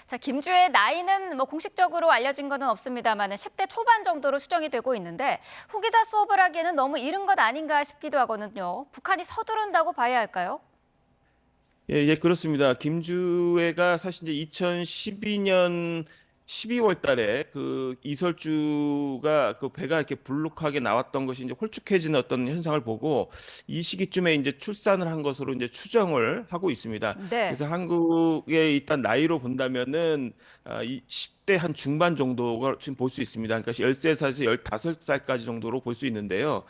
자, 김주의 나이는 공식적으로 알려진 것은 없습니다만 10대 초반 정도로 추정이 되고 있는데 후기자 수업을 하기에는 너무 이른 것 아닌가 싶기도 하거든요. 북한이 서두른다고 봐야 할까요? 예, 그렇습니다. 김주애가 사실 이제 2012년 12월 달에 그 이설주가 그 배가 이렇게 불룩하게 나왔던 것이 이제 홀쭉해지는 어떤 현상을 보고 이 시기쯤에 이제 출산을 한 것으로 이제 추정을 하고 있습니다. 네. 그래서 한국의 일단 나이로 본다면은 이 10대 한 중반 정도가 지금 볼 수 있습니다. 그러니까 13살에서 15살까지 정도로 볼 수 있는데요.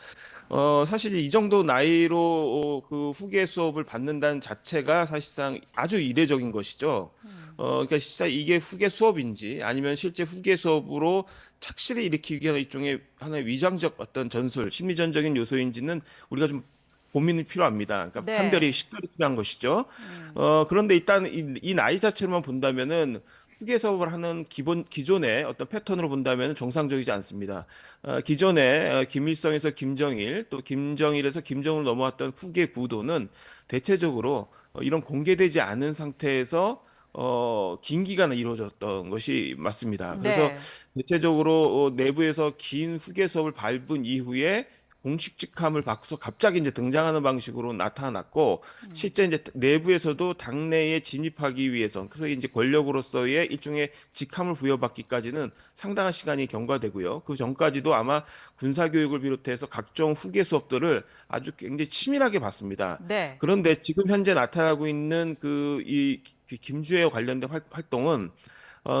사실 이 정도 나이로 그 후계 수업을 받는다는 자체가 사실상 아주 이례적인 것이죠. 그러니까 실제 이게 후계 수업인지 아니면 실제 후계 수업으로 착시를 일으키기 위한 일종의 하나의 위장적 어떤 전술, 심리전적인 요소인지는 우리가 좀 고민이 필요합니다. 그러니까 판별이 네. 식별이 필요한 것이죠. 그런데 일단 이 나이 자체로만 본다면은 후계 수업을 하는 기존의 어떤 패턴으로 본다면 정상적이지 않습니다. 기존에 김일성에서 김정일 또 김정일에서 김정을 넘어왔던 후계 구도는 대체적으로 이런 공개되지 않은 상태에서 긴 기간 이루어졌던 것이 맞습니다. 그래서 네. 대체적으로 내부에서 긴 후계 수업을 밟은 이후에 공식 직함을 바꿔서 갑자기 이제 등장하는 방식으로 나타났고 실제 이제 내부에서도 당내에 진입하기 위해서 그래서 이제 권력으로서의 일종의 직함을 부여받기까지는 상당한 시간이 경과되고요. 그 전까지도 아마 군사 교육을 비롯해서 각종 후계 수업들을 아주 굉장히 치밀하게 받습니다. 네. 그런데 지금 현재 나타나고 있는 이 김주애와 관련된 활동은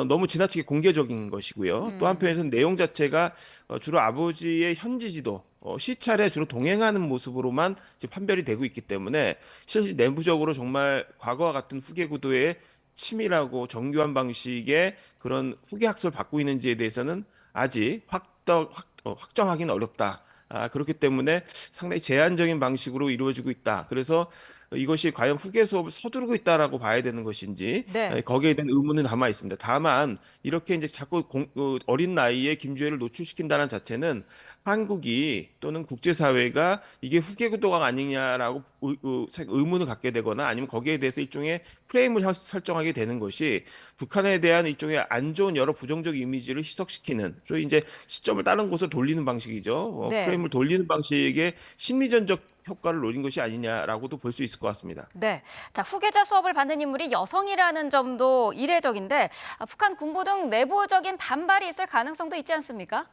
너무 지나치게 공개적인 것이고요. 또 한편에서는 내용 자체가 주로 아버지의 현지 지도, 시찰에 주로 동행하는 모습으로만 지금 판별이 되고 있기 때문에 실제 내부적으로 정말 과거와 같은 후계 구도의 치밀하고 정교한 방식의 그런 후계 학습을 받고 있는지에 대해서는 아직 확정하기는 어렵다. 그렇기 때문에 상당히 제한적인 방식으로 이루어지고 있다. 그래서 이것이 과연 후계 수업을 서두르고 있다라고 봐야 되는 것인지 네. 거기에 대한 의문은 남아 있습니다. 다만 이렇게 이제 자꾸 어린 나이에 김주애를 노출시킨다는 자체는 한국이 또는 국제사회가 이게 후계 구도가 아니냐라고 의문을 갖게 되거나 아니면 거기에 대해서 일종의 프레임을 설정하게 되는 것이 북한에 대한 일종의 안 좋은 여러 부정적 이미지를 희석시키는 저 이제 시점을 다른 곳으로 돌리는 방식이죠. 네. 프레임을 돌리는 방식의 심리전적 효과를 노린 것이 아니냐라고도 볼 수 있을 것 같습니다. 네. 자, 후계자 수업을 받는 인물이 여성이라는 점도 이례적인데 북한 군부 등 내부적인 반발이 있을 가능성도 있지 않습니까?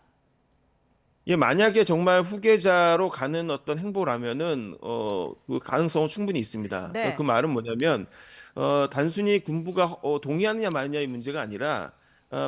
예, 만약에 정말 후계자로 가는 어떤 행보라면은 그 가능성은 충분히 있습니다. 그 네. 말은 뭐냐면 단순히 군부가 동의하느냐 마느냐의 문제가 아니라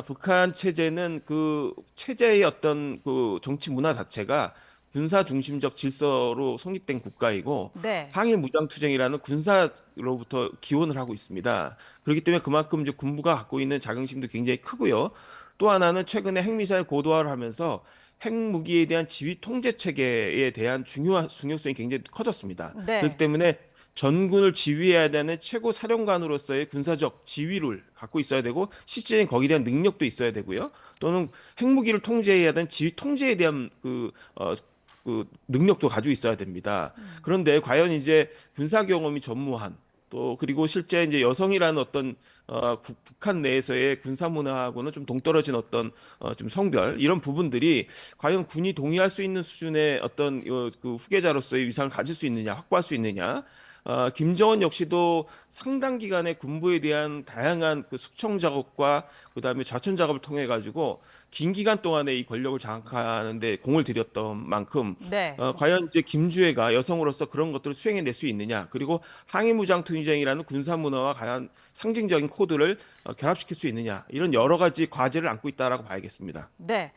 북한 체제는 그 체제의 어떤 그 정치 문화 자체가 군사 중심적 질서로 성립된 국가이고 네. 항일 무장 투쟁이라는 군사로부터 기원을 하고 있습니다. 그렇기 때문에 그만큼 이제 군부가 갖고 있는 자긍심도 굉장히 크고요. 또 하나는 최근에 핵미사일 고도화를 하면서 핵무기에 대한 지휘 통제 체계에 대한 중요성이 굉장히 커졌습니다. 그렇기 네. 때문에 전군을 지휘해야 되는 최고 사령관으로서의 군사적 지위를 갖고 있어야 되고 실제는 거기에 대한 능력도 있어야 되고요. 또는 핵무기를 통제해야 되는 지휘 통제에 대한 그 능력도 가지고 있어야 됩니다. 그런데 과연 이제 군사 경험이 전무한 또 그리고 실제 이제 여성이라는 어떤 북한 내에서의 군사 문화하고는 좀 동떨어진 어떤 좀 성별 이런 부분들이 과연 군이 동의할 수 있는 수준의 어떤 그 후계자로서의 위상을 가질 수 있느냐 확보할 수 있느냐 김정은 역시도 상당 기간의 군부에 대한 다양한 그 숙청 작업과 그다음에 좌천 작업을 통해 가지고 긴 기간 동안에 이 권력을 장악하는 데 공을 들였던 만큼 네. 과연 이제 김주애가 여성으로서 그런 것들을 수행해낼 수 있느냐 그리고 항해무장 투쟁이라는 군사 문화와 과연 상징적인 코드를 결합시킬 수 있느냐 이런 여러 가지 과제를 안고 있다라고 봐야겠습니다. 네.